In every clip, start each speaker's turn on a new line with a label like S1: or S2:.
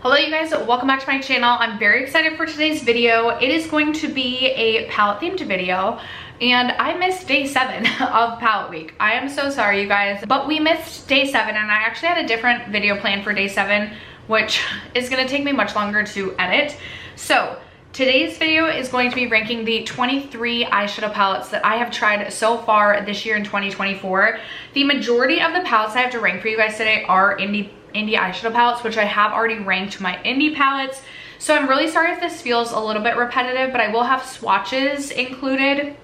S1: Hello you guys, welcome back to my channel. I'm very excited for today's video. It is going to be a palette themed video and I missed day 7 of palette week. I am so sorry you guys, but we missed day 7 and I actually had a different video planned for day 7, which is gonna take me much longer to edit. So today's video is going to be ranking the 23 eyeshadow palettes that I have tried so far this year in 2024. The majority of the palettes I have to rank for you guys today are indie eyeshadow palettes, which I have already ranked my indie palettes. So I'm really sorry if this feels a little bit repetitive, but I will have swatches included,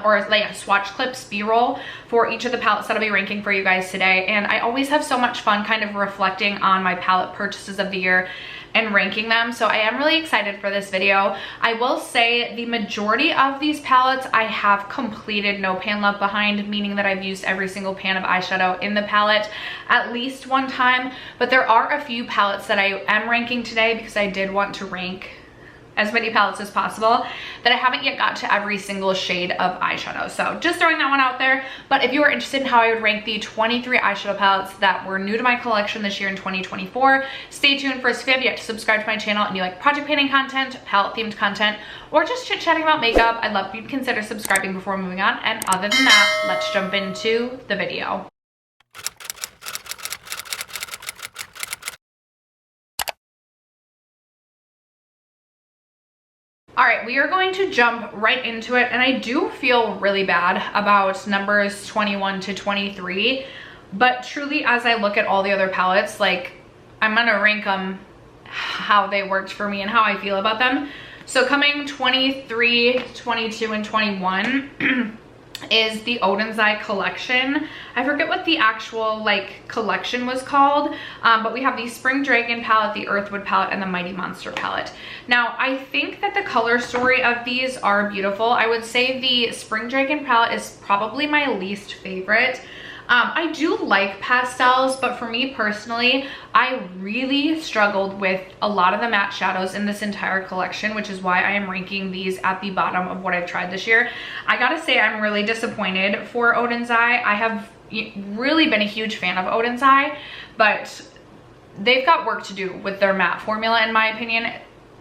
S1: or like swatch clips, b-roll for each of the palettes that I'll be ranking for you guys today. And I always have so much fun kind of reflecting on my palette purchases of the year and ranking them, so I am really excited for this video. I will say the majority of these palettes I have completed no pan left behind, meaning that I've used every single pan of eyeshadow in the palette at least one time, but there are a few palettes that I am ranking today because I did want to rank as many palettes as possible that I haven't yet got to every single shade of eyeshadow. So just throwing that one out there. But if you are interested in how I would rank the 23 eyeshadow palettes that were new to my collection this year in 2024, stay tuned for us. If you have yet to subscribe to my channel and you like project painting content, palette themed content, or just chit chatting about makeup, I'd love if you'd consider subscribing before moving on. And other than that, let's jump into the video. All right, we are going to jump right into it, and I do feel really bad about numbers 21 to 23, but truly as I look at all the other palettes, like I'm gonna rank them how they worked for me and how I feel about them. So coming 23, 22, and 21 is the Odin's Eye collection. I forget what the actual like collection was called, but we have the Spring Dragon palette, the Earthwood palette, and the Mighty Monster palette. Now I think that the color story of these are beautiful. I would say the Spring Dragon palette is probably my least favorite. I do like pastels, but for me personally, I really struggled with a lot of the matte shadows in this entire collection, which is why I am ranking these at the bottom of what I've tried this year. I gotta say I'm really disappointed for Odin's Eye. I have really been a huge fan of Odin's Eye, but they've got work to do with their matte formula in my opinion.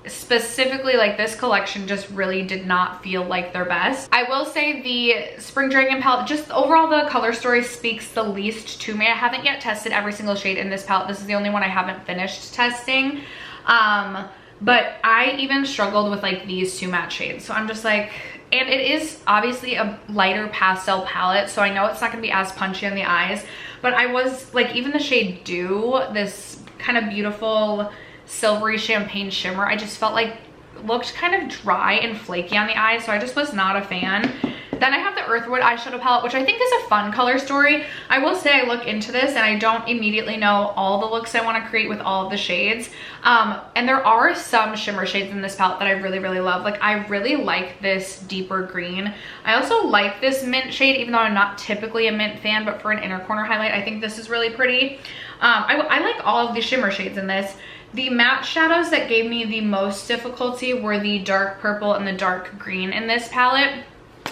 S1: Specifically, like this collection just really did not feel like their best. I will say the Spring Dragon palette, just overall the color story speaks the least to me. I haven't yet tested every single shade in this palette. This is the only one I haven't finished testing. But I even struggled with like these two matte shades. So I'm just like, and it is obviously a lighter pastel palette, so I know it's not gonna be as punchy on the eyes, but I was like, even the shade Dew, this kind of beautiful silvery champagne shimmer, I just felt like looked kind of dry and flaky on the eyes, so I just was not a fan. Then I have the Earthwood eyeshadow palette, which I think is a fun color story. I will say I look into this and I don't immediately know all the looks I want to create with all of the shades. And there are some shimmer shades in this palette that I really, really love. Like I really like this deeper green. I also like this mint shade, even though I'm not typically a mint fan, but for an inner corner highlight, I think this is really pretty. I like all of the shimmer shades in this. The matte shadows that gave me the most difficulty were the dark purple and the dark green in this palette.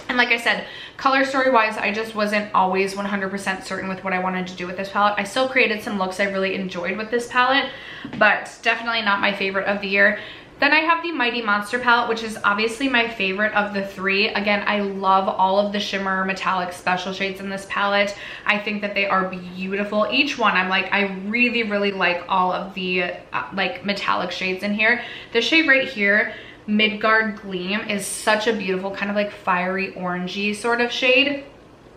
S1: And like I said, color story wise, I just wasn't always 100% certain with what I wanted to do with this palette. I still created some looks I really enjoyed with this palette, but definitely not my favorite of the year. Then I have the Mighty Monster palette, which is obviously my favorite of the three. Again, I love all of the shimmer metallic special shades in this palette. I think that they are beautiful. Each one, I'm like, I really, really like all of the like metallic shades in here. The shade right here, Midgard Gleam, is such a beautiful kind of like fiery orangey sort of shade.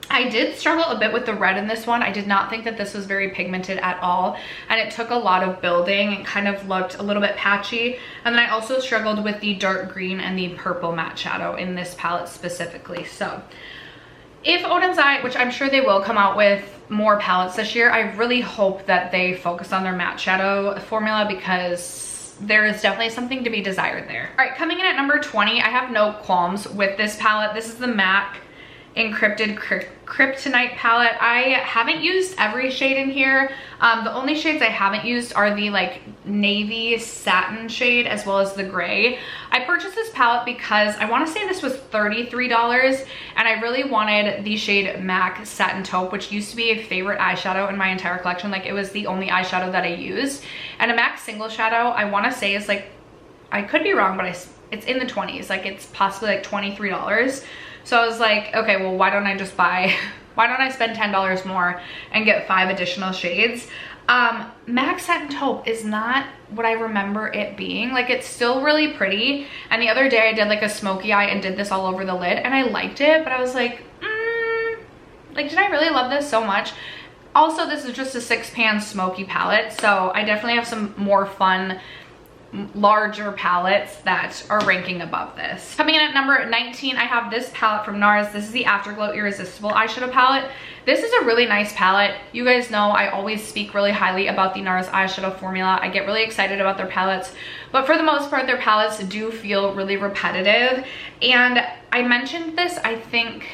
S1: I did struggle a bit with the red in this one. I did not think that this was very pigmented at all, and it took a lot of building and kind of looked a little bit patchy. And then I also struggled with the dark green and the purple matte shadow in this palette specifically. So if Odin's Eye, which I'm sure they will come out with more palettes this year, I really hope that they focus on their matte shadow formula because there is definitely something to be desired there. All right, coming in at number 20, I have no qualms with this palette. This is the MAC Encrypted Kryptonite palette. I haven't used every shade in here. The only shades I haven't used are the like navy satin shade as well as the gray. I purchased this palette because I want to say this was $33 and I really wanted the shade MAC Satin Taupe, which used to be a favorite eyeshadow in my entire collection. Like it was the only eyeshadow that I used. And a MAC single shadow, I want to say is like, I could be wrong, but it's in the 20s. Like it's possibly like $23. So I was like, okay, well, why don't I spend $10 more and get 5 additional shades? MAC Satin Taupe is not what I remember it being. Like it's still really pretty. And the other day I did like a smoky eye and did this all over the lid and I liked it, but I was like, like, did I really love this so much? Also, this is just a 6-pan smoky palette. So I definitely have some more fun, larger palettes that are ranking above this. Coming in at number 19, I have this palette from NARS. This is the Afterglow Irresistible eyeshadow palette. This is a really nice palette. You guys know I always speak really highly about the NARS eyeshadow formula. I get really excited about their palettes, but for the most part, their palettes do feel really repetitive. And I mentioned this, I think,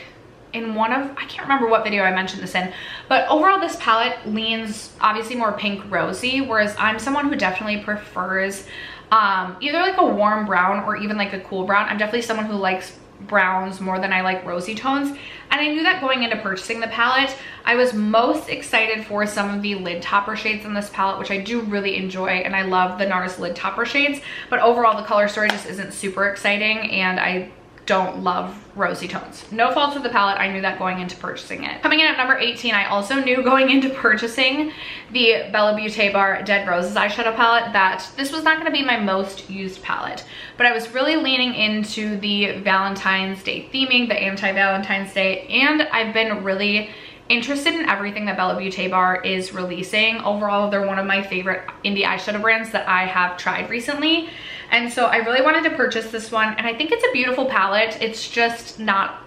S1: in one of, I can't remember what video I mentioned this in, but overall this palette leans obviously more pink rosy, whereas I'm someone who definitely prefers either like a warm brown or even like a cool brown. I'm definitely someone who likes browns more than I like rosy tones, and I knew that going into purchasing the palette. I was most excited for some of the lid topper shades in this palette, which I do really enjoy, and I love the NARS lid topper shades, but overall the color story just isn't super exciting and I don't love rosy tones. No fault of the palette, I knew that going into purchasing it. Coming in at number 18, I also knew going into purchasing the Bella Beauté Bar Dead Roses eyeshadow palette that this was not gonna be my most used palette, but I was really leaning into the Valentine's Day theming, the anti-Valentine's Day, and I've been really interested in everything that Bella Beauté Bar is releasing. Overall, they're one of my favorite indie eyeshadow brands that I have tried recently. And so I really wanted to purchase this one, and I think it's a beautiful palette. It's just not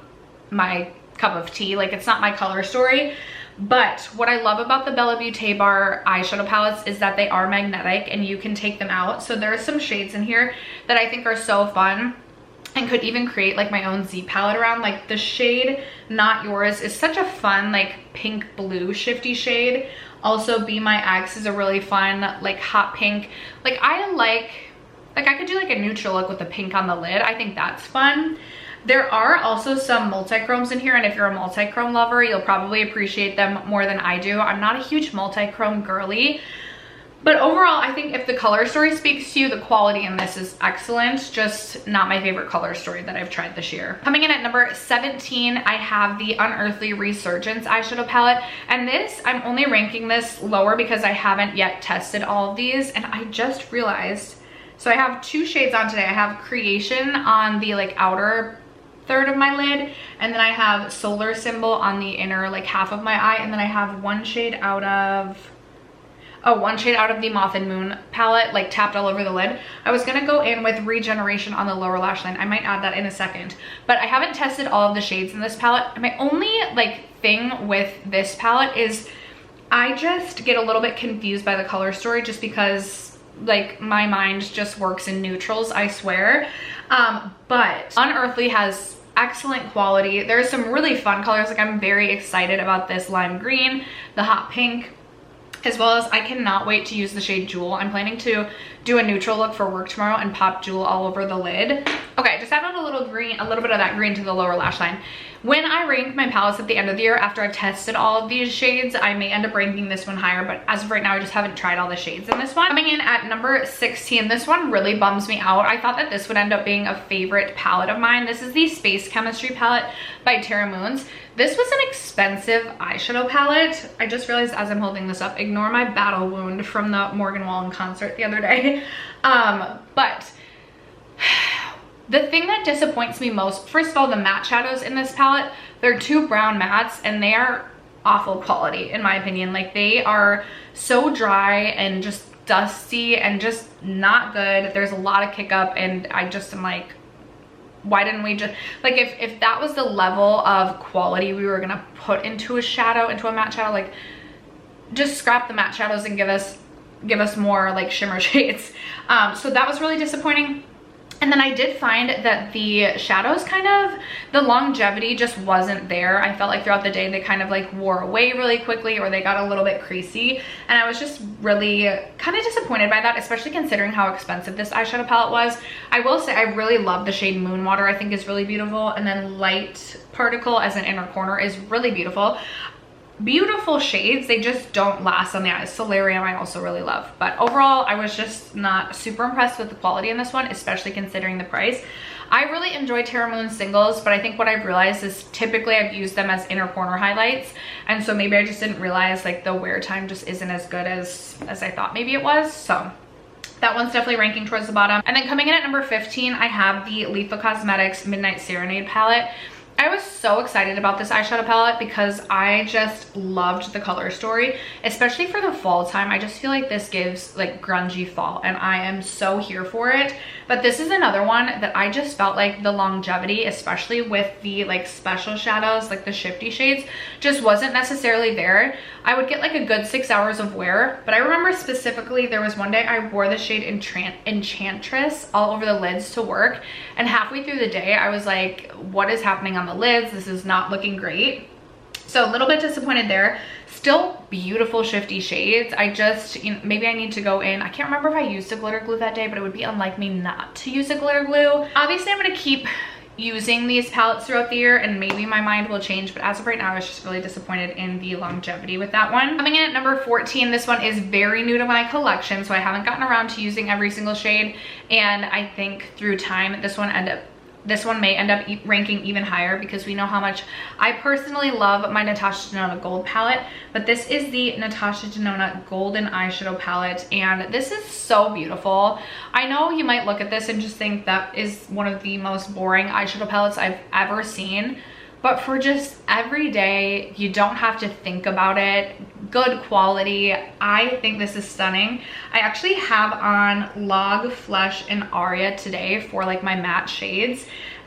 S1: my cup of tea. Like, it's not my color story. But what I love about the Bella Beauté Bar eyeshadow palettes is that they are magnetic and you can take them out. So there are some shades in here that I think are so fun and could even create like my own Z palette around. Like the shade Not Yours is such a fun like pink blue shifty shade. Also Be My Ex is a really fun like hot pink. Like I could do like a neutral look with a pink on the lid. I think that's fun. There are also some multi-chromes in here, and if you're a multi-chrome lover, you'll probably appreciate them more than I do. I'm not a huge multi-chrome girly, but overall, I think if the color story speaks to you, the quality in this is excellent. Just not my favorite color story that I've tried this year. Coming in at number 17, I have the Unearthly Resurgence eyeshadow palette. And this, I'm only ranking this lower because I haven't yet tested all of these. And I just realized, so I have 2 shades on today. I have Creation on the like outer third of my lid, and then I have Solar Symbol on the inner like half of my eye, and then I have one shade out of the Moth and Moon palette like tapped all over the lid. I was gonna go in with Regeneration on the lower lash line. I might add that in a second, but I haven't tested all of the shades in this palette. My only like thing with this palette is I just get a little bit confused by the color story, just because like my mind just works in neutrals, I swear. But Unearthly has excellent quality. There's some really fun colors. Like I'm very excited about this lime green, the hot pink, as well as I cannot wait to use the shade Jewel. I'm planning to do a neutral look for work tomorrow and pop Jewel all over the lid. Okay, just added a little green, a little bit of that green to the lower lash line. When I rank my palettes at the end of the year, after I've tested all of these shades, I may end up ranking this one higher, but as of right now, I just haven't tried all the shades in this one. Coming in at number 16, this one really bums me out. I thought that this would end up being a favorite palette of mine. This is the Space Chemistry palette by Terra Moons. This was an expensive eyeshadow palette. I just realized as I'm holding this up, ignore my battle wound from the Morgan Wallen concert the other day. But the thing that disappoints me most, first of all, the matte shadows in this palette, they're 2 brown mattes and they are awful quality in my opinion. Like they are so dry and just dusty and just not good. There's a lot of kick up, and I just am like, why didn't we just, like if that was the level of quality we were gonna put into a shadow, into a matte shadow, like just scrap the matte shadows and give us more like shimmer shades. So that was really disappointing. And then I did find that the shadows the longevity just wasn't there. I felt like throughout the day they kind of like wore away really quickly, or they got a little bit creasy. And I was just really kind of disappointed by that, especially considering how expensive this eyeshadow palette was. I will say I really love the shade Moon Water. I think is really beautiful. And then Light Particle as an inner corner is really beautiful. Beautiful shades, they just don't last on the eyes. Solarium I also really love, but overall I was just not super impressed with the quality in this one, especially considering the price. I really enjoy Terra Moon singles, but I think what I've realized is typically I've used them as inner corner highlights, and so maybe I just didn't realize like the wear time just isn't as good as I thought maybe it was. So that one's definitely ranking towards the bottom. And then coming in at number 15, I have the Lifa Cosmetics Midnight Serenade palette. I was so excited about this eyeshadow palette because I just loved the color story, especially for the fall time. I just feel like this gives like grungy fall, and I am so here for it. But this is another one that I just felt like the longevity, especially with the like special shadows, like the shifty shades, just wasn't necessarily there. I would get like a good 6 hours of wear, but I remember specifically there was one day I wore the shade Enchantress all over the lids to work, and halfway through the day I was like, what is happening on the lids? This is not looking great. So a little bit disappointed there. Still beautiful shifty shades. I just, you know, maybe I need to go in. I can't remember if I used a glitter glue that day, but it would be unlike me not to use a glitter glue. Obviously I'm going to keep using these palettes throughout the year, and maybe my mind will change, but as of right now I was just really disappointed in the longevity with that one. Coming in at number 14, this one is very new to my collection, so I haven't gotten around to using every single shade, and I think through time this one may end up ranking even higher because we know how much I personally love my Natasha Denona Gold palette. But this is the Natasha Denona Golden Eyeshadow palette, and this is so beautiful. I know you might look at this and just think that is one of the most boring eyeshadow palettes I've ever seen, but for just every day, you don't have to think about it. Good quality. I think this is stunning. I actually have on Log, Flesh, and Aria today for like my matte shades,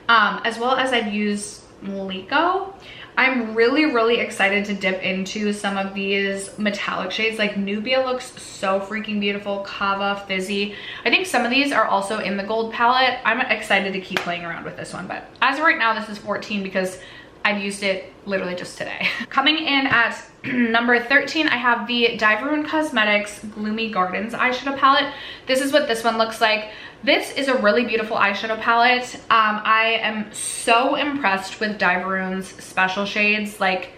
S1: as well as I've used Lico. I'm really excited to dip into some of these metallic shades. Like Nubia looks so freaking beautiful. Kava, Fizzy. I think some of these are also in the gold palette. I'm excited to keep playing around with this one, but as of right now, this is 14 because I've used it literally just today. Coming in at number 13, I have the Diveroon Cosmetics Gloomy Gardens eyeshadow palette. This is what this one looks like. This is a really beautiful eyeshadow palette. I am so impressed with Diveroon's special shades. Like,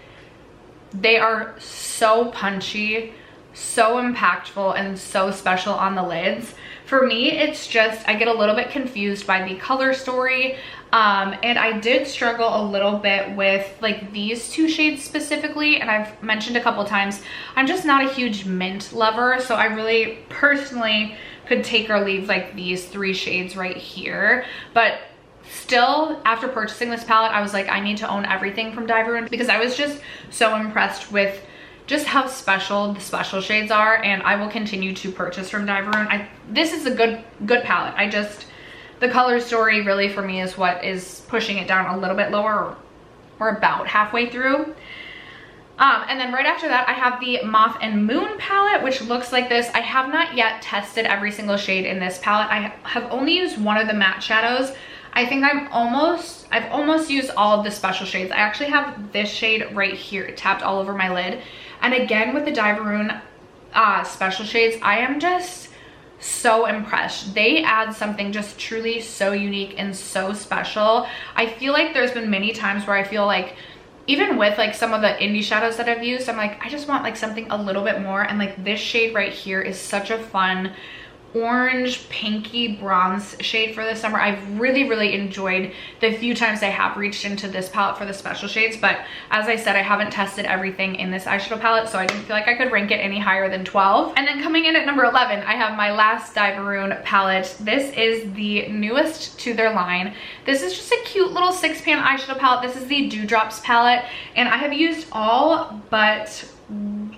S1: they are so punchy, so impactful, and so special on the lids. For me, it's just, I get a little bit confused by the color story. And I did struggle a little bit with like these two shades specifically, and I've mentioned a couple times, I'm just not a huge mint lover, so I really personally could take or leave like these three shades right here. But still, after purchasing this palette, I was like, I need to own everything from Diveroon because I was just so impressed with just how special the special shades are, and I will continue to purchase from Diveroon. This is a good palette. The color story really for me is what is pushing it down a little bit lower, or about halfway through. And then right after that, I have the Moth and Moon palette, which looks like this. I have not yet tested every single shade in this palette. I have only used one of the matte shadows. I think I've almost used all of the special shades. I actually have this shade right here tapped all over my lid. And again, with the Diveroon special shades, I am just so impressed. They add something just truly so unique and so special. I feel like there's been many times where I feel like, even with like some of the indie shadows that I've used, I'm like, I just want like something a little bit more. And like this shade right here is such a fun orange pinky bronze shade for the summer. I've really enjoyed the few times I have reached into this palette for the special shades, but as I said, I haven't tested everything in this eyeshadow palette, so I didn't feel like I could rank it any higher than 12. And then coming in at number 11, I have my last Diveroon palette. This is the newest to their line. This is just a cute little 6-pan eyeshadow palette. This is the Dewdrops palette, and I have used all but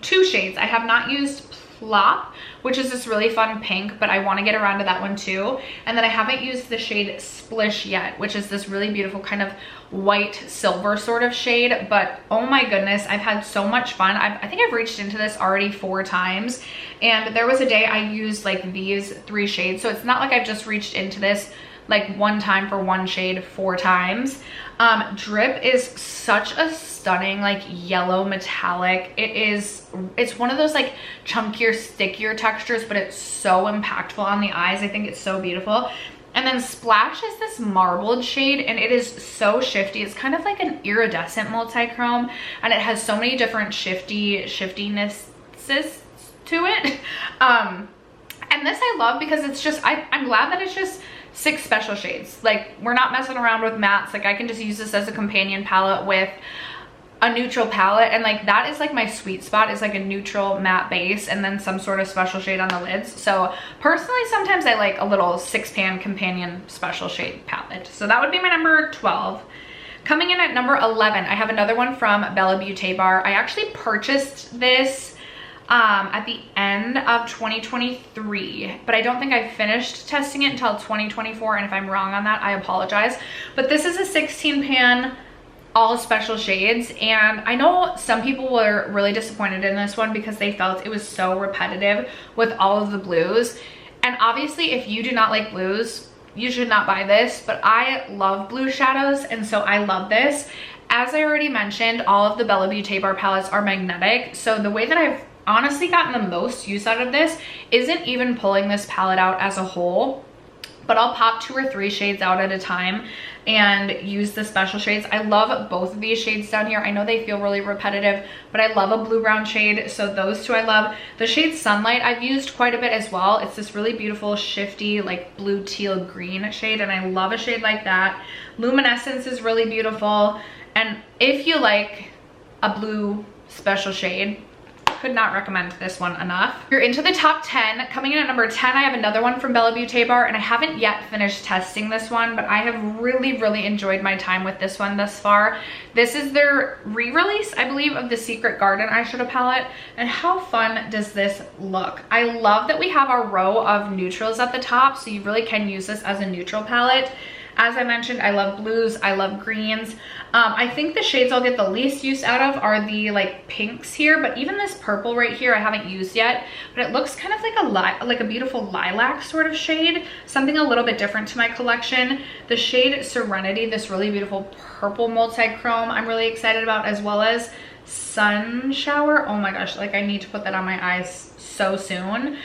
S1: 2 shades. I have not used Plop, which is this really fun pink, but I want to get around to that one too. And then I haven't used the shade Splish yet, which is this really beautiful kind of white silver sort of shade. But oh my goodness, I've had so much fun. I think I've reached into this already 4 times, and there was a day I used like these 3 shades, so it's not like I've just reached into this like one time for one shade 4 times. Drip is such a stunning like yellow metallic. It's one of those like chunkier, stickier textures, but it's so impactful on the eyes. I think it's so beautiful. And then Splash is this marbled shade, and it is so shifty. It's kind of like an iridescent multi-chrome, and it has so many different shiftinesses to it. And this I love because it's just, I'm glad that it's just 6 special shades. Like, we're not messing around with mattes. Like, I can just use this as a companion palette with a neutral palette, and like that is like my sweet spot, is like a neutral matte base and then some sort of special shade on the lids. So personally, sometimes I like a little 6-pan companion special shade palette. So that would be my number 12. Coming in at number 11, I have another one from Bella Beauté Bar. I actually purchased this at the end of 2023, but I don't think I finished testing it until 2024, and if I'm wrong on that, I apologize. But this is a 16-pan all special shades, and I know some people were really disappointed in this one because they felt it was so repetitive with all of the blues. And obviously, if you do not like blues, you should not buy this, but I love blue shadows, and so I love this. As I already mentioned, all of the Bella Beauté Bar palettes are magnetic, so the way that I've honestly gotten the most use out of this isn't even pulling this palette out as a whole, but I'll pop 2 or 3 shades out at a time and use the special shades. I love both of these shades down here. I know they feel really repetitive, but I love a blue brown shade, so those 2 I love. The shade Sunlight I've used quite a bit as well. It's this really beautiful shifty like blue teal green shade, and I love a shade like that. Luminescence is really beautiful, and if you like a blue special shade, could not recommend this one enough. You're into the top 10. Coming in at number 10, I have another one from Bella Beauté Bar, and I haven't yet finished testing this one, but I have really enjoyed my time with this one thus far. This is their re-release, I believe, of the Secret Garden eyeshadow palette, and how fun does this look? I love that we have our row of neutrals at the top, so you really can use this as a neutral palette. As I mentioned, I love blues, I love greens. I think the shades I'll get the least use out of are the like pinks here, but even this purple right here I haven't used yet, but it looks kind of like a beautiful lilac sort of shade, something a little bit different to my collection. The shade Serenity, this really beautiful purple multi-chrome, I'm really excited about, as well as Sun Shower. Oh my gosh, like I need to put that on my eyes so soon.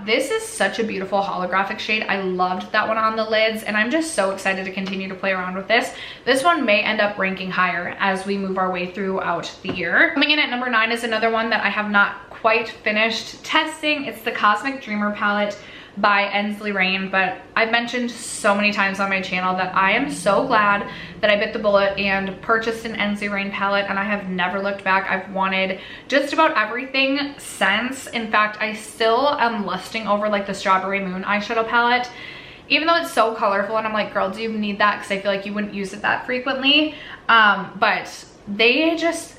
S1: This is such a beautiful holographic shade. I loved that one on the lids, and I'm just so excited to continue to play around with this. This one may end up ranking higher as we move our way throughout the year. Coming in at number 9 is another one that I have not quite finished testing. It's the Cosmic Dreamer palette by Ensley Rain, but I've mentioned so many times on my channel that I am so glad that I bit the bullet and purchased an Ensley Rain palette, and I have never looked back. I've wanted just about everything since. In fact, I still am lusting over like the Strawberry Moon eyeshadow palette, even though it's so colorful, and I'm like, girl, do you need that? Because I feel like you wouldn't use it that frequently. But they just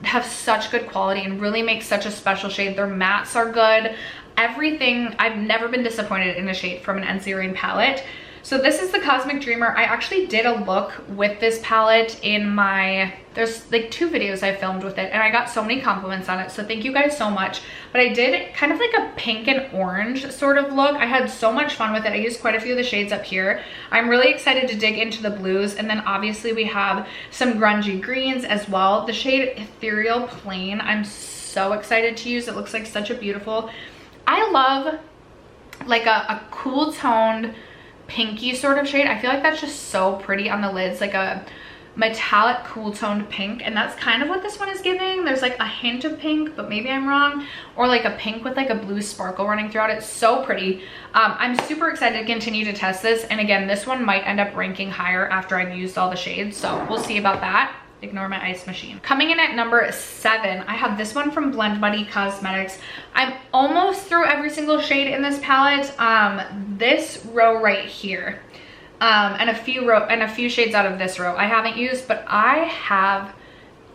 S1: have such good quality and really make such a special shade. Their mattes are good. Everything, I've never been disappointed in a shade from an Ensley Rain palette. So this is the Cosmic Dreamer. I actually did a look with this palette in my, there's like 2 videos I filmed with it, and I got so many compliments on it, so thank you guys so much. But I did kind of like a pink and orange sort of look. I had so much fun with it. I used quite a few of the shades up here. I'm really excited to dig into the blues, and then obviously we have some grungy greens as well. The shade Ethereal Plain, I'm so excited to use. It looks like such a beautiful, I love like a cool toned pinky sort of shade. I feel like that's just so pretty on the lids, like a metallic cool toned pink, and that's kind of what this one is giving. There's like a hint of pink, but maybe I'm wrong, or like a pink with like a blue sparkle running throughout. It's so pretty. I'm super excited to continue to test this, and again, this one might end up ranking higher after I've used all the shades, so we'll see about that. Ignore my ice machine. Coming in at number 7, I have this one from Blend Buddy Cosmetics. I'm almost through every single shade in this palette. This row right here, and a few shades out of this row I haven't used, but I have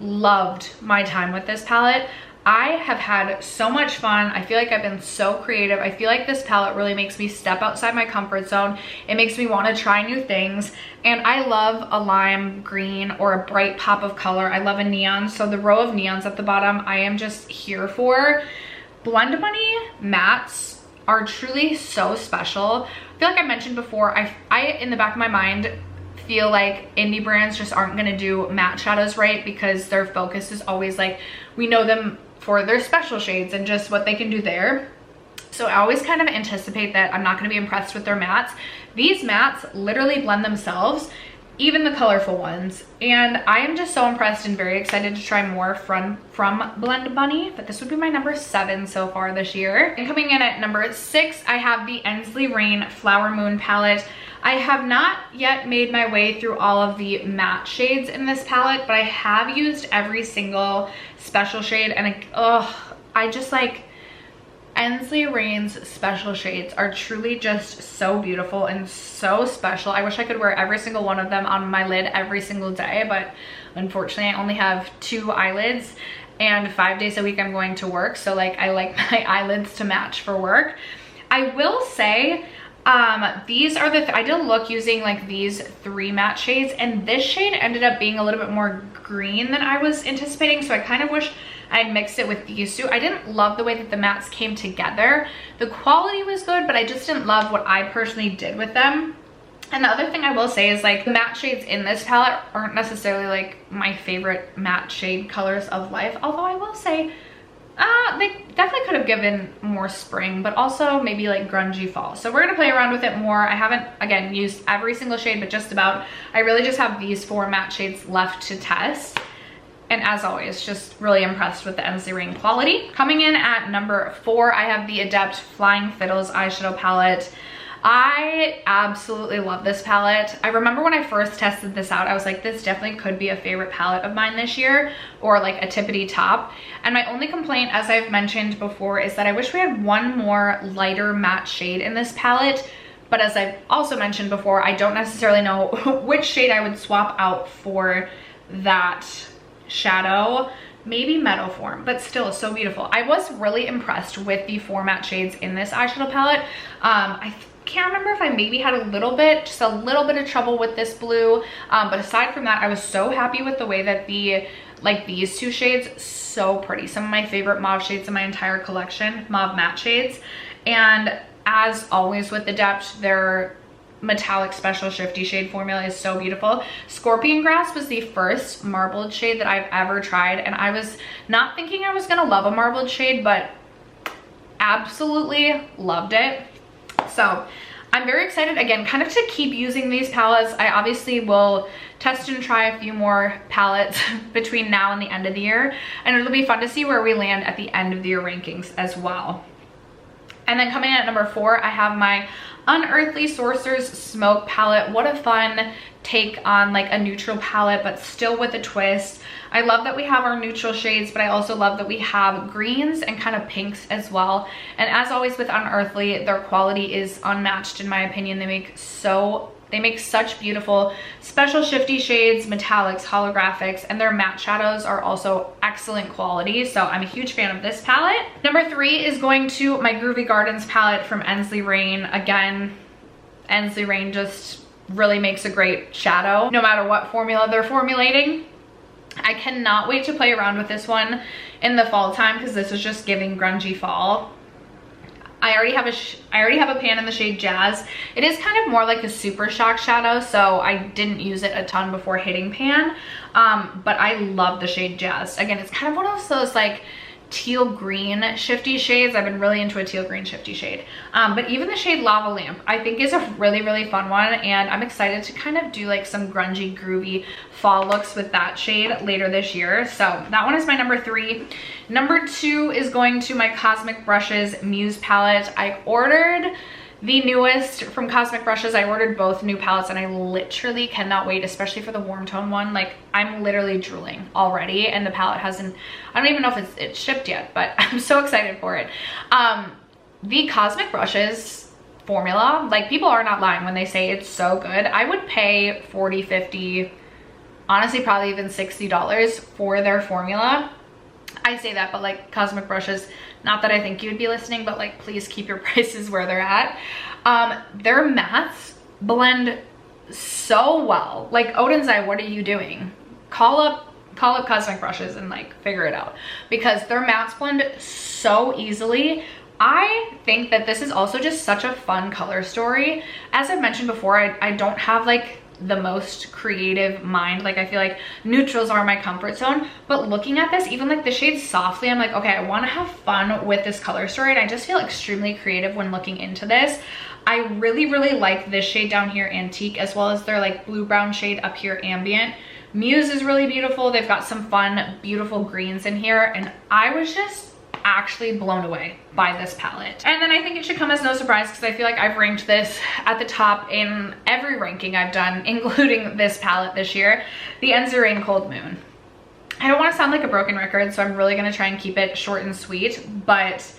S1: loved my time with this palette. I have had so much fun. I feel like I've been so creative. I feel like this palette really makes me step outside my comfort zone. It makes me want to try new things. And I love a lime green or a bright pop of color. I love a neon. So the row of neons at the bottom, I am just here for. Blend Money mattes are truly so special. I feel like I mentioned before, I in the back of my mind feel like indie brands just aren't gonna do matte shadows right because their focus is always like, we know them for their special shades and just what they can do there. So I always kind of anticipate that I'm not gonna be impressed with their mattes. These mattes literally blend themselves, even the colorful ones. And I am just so impressed and very excited to try more from Blend Bunny, but this would be my number 7 so far this year. And coming in at number 6, I have the Ensley Rain Flower Moon palette. I have not yet made my way through all of the matte shades in this palette, but I have used every single special shade, and I just like Ensley Rain's special shades are truly just so beautiful and so special. I wish I could wear every single one of them on my lid every single day, but unfortunately I only have 2 eyelids and 5 days a week I'm going to work, so like I like my eyelids to match for work. I will say these are I did a look using like these 3 matte shades, and this shade ended up being a little bit more green than I was anticipating, so I kind of wish I'd mixed it with these 2. I didn't love the way that the mattes came together. The quality was good, but I just didn't love what I personally did with them. And the other thing I will say is like the matte shades in this palette aren't necessarily like my favorite matte shade colors of life, although I will say they definitely could have given more spring, but also maybe like grungy fall. So we're gonna play around with it more. I haven't, again, used every single shade, but just about. I really just have these 4 matte shades left to test. And as always, just really impressed with the Ensley Rain quality. Coming in at number 4, I have the Adept Flying Fiddles eyeshadow palette. I absolutely love this palette. I remember when I first tested this out, I was like, this definitely could be a favorite palette of mine this year, or like a tippity top. And my only complaint, as I've mentioned before, is that I wish we had one more lighter matte shade in this palette. But as I've also mentioned before, I don't necessarily know which shade I would swap out for that shadow. Maybe Meadow Form, but still so beautiful. I was really impressed with the 4 matte shades in this eyeshadow palette. I can't remember if I maybe had just a little bit of trouble with this blue, but aside from that, I was so happy with the way that these 2 shades, so pretty. Some of my favorite mauve shades in my entire collection, mauve matte shades. And as always with Adept, their metallic special shifty shade formula is so beautiful. Scorpion Grass was the first marbled shade that I've ever tried, and I was not thinking I was gonna love a marbled shade, but absolutely loved it. So I'm very excited, again, kind of to keep using these palettes. I obviously will test and try a few more palettes between now and the end of the year, and it'll be fun to see where we land at the end of the year rankings as well. And then coming in at number 4, I have my Unearthly Sorcerer's Smoke palette. What a fun take on like a neutral palette, but still with a twist. I love that we have our neutral shades, but I also love that we have greens and kind of pinks as well. And as always with Unearthly, their quality is unmatched in my opinion. They make such beautiful special shifty shades, metallics, holographics, and their matte shadows are also excellent quality. So I'm a huge fan of this palette. Number 3 is going to my Groovy Gardens palette from Ensley Rain. Again, Ensley Rain just really makes a great shadow, no matter what formula they're formulating. I cannot wait to play around with this one in the fall time because this is just giving grungy fall. I already have a pan in the shade Jazz. It is kind of more like a Super Shock shadow, so I didn't use it a ton before hitting pan, but I love the shade Jazz. Again, it's kind of one of those like teal green shifty shades. I've been really into a teal green shifty shade, but even the shade Lava Lamp I think is a really fun one, and I'm excited to kind of do like some grungy groovy fall looks with that shade later this year. So that one is my number 3. Number 2 is going to my Cosmic Brushes Muse palette. I ordered the newest from Cosmic Brushes. I ordered both new palettes and I literally cannot wait, especially for the warm tone one. Like I'm literally drooling already, and the palette hasn't, I don't even know if it's shipped yet, but I'm so excited for it. The Cosmic Brushes formula, like people are not lying when they say it's so good. I would pay $40, $50, honestly probably even $60 for their formula. I say that, but like Cosmic Brushes, not that I think you'd be listening, but like please keep your prices where they're at. Their mattes blend so well. Like Odin's Eye, what are you doing? Call up Cosmic Brushes and like figure it out, because their mattes blend so easily I think that this is also just such a fun color story. As I've mentioned before, I don't have like the most creative mind. Like I feel like neutrals are my comfort zone, but looking at this, even like the shade Softly, I'm like, okay, I want to have fun with this color story, and I just feel extremely creative when looking into this. I really like this shade down here, Antique, as well as their like blue brown shade up here, Ambient. Muse is really beautiful. They've got some fun, beautiful greens in here, and I was just actually blown away by this palette. And then I think it should come as no surprise, because I feel like I've ranked this at the top in every ranking I've done, including this palette this year, the Enza Rain Cold Moon. I don't want to sound like a broken record, so I'm really going to try and keep it short and sweet, but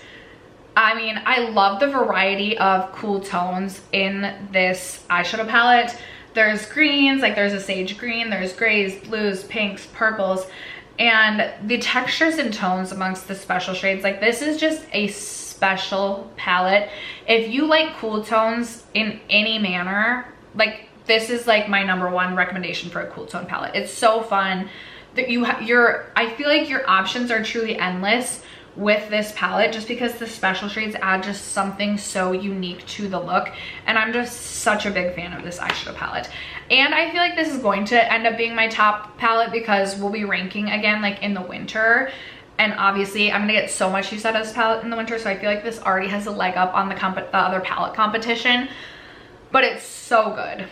S1: I mean, I love the variety of cool tones in this eyeshadow palette. There's greens, like there's a sage green, there's grays, blues, pinks, purples, and the textures and tones amongst the special shades, like this is just a special palette. If you like cool tones in any manner, like this is like my #1 recommendation for a cool tone palette. It's so fun that I feel like your options are truly endless with this palette, just because the special shades add just something so unique to the look, and I'm just such a big fan of this eyeshadow palette. And I feel like this is going to end up being my top palette, because we'll be ranking again like in the winter, and obviously I'm gonna get so much use out of this palette in the winter, so I feel like this already has a leg up on the other palette competition, but it's so good.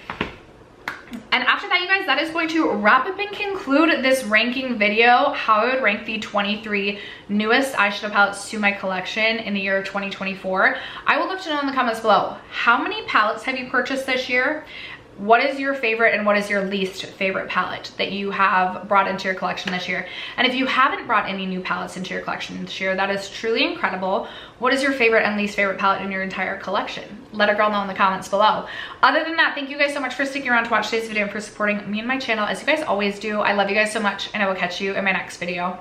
S1: And after that, you guys, that is going to wrap up and conclude this ranking video, how I would rank the 23 newest eyeshadow palettes to my collection in the year of 2024. I would love to know in the comments below, how many palettes have you purchased this year? What is your favorite and what is your least favorite palette that you have brought into your collection this year? And if you haven't brought any new palettes into your collection this year, that is truly incredible. What is your favorite and least favorite palette in your entire collection? Let a girl know in the comments below. Other than that, thank you guys so much for sticking around to watch today's video and for supporting me and my channel, as you guys always do. I love you guys so much, and I will catch you in my next video.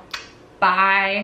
S1: Bye.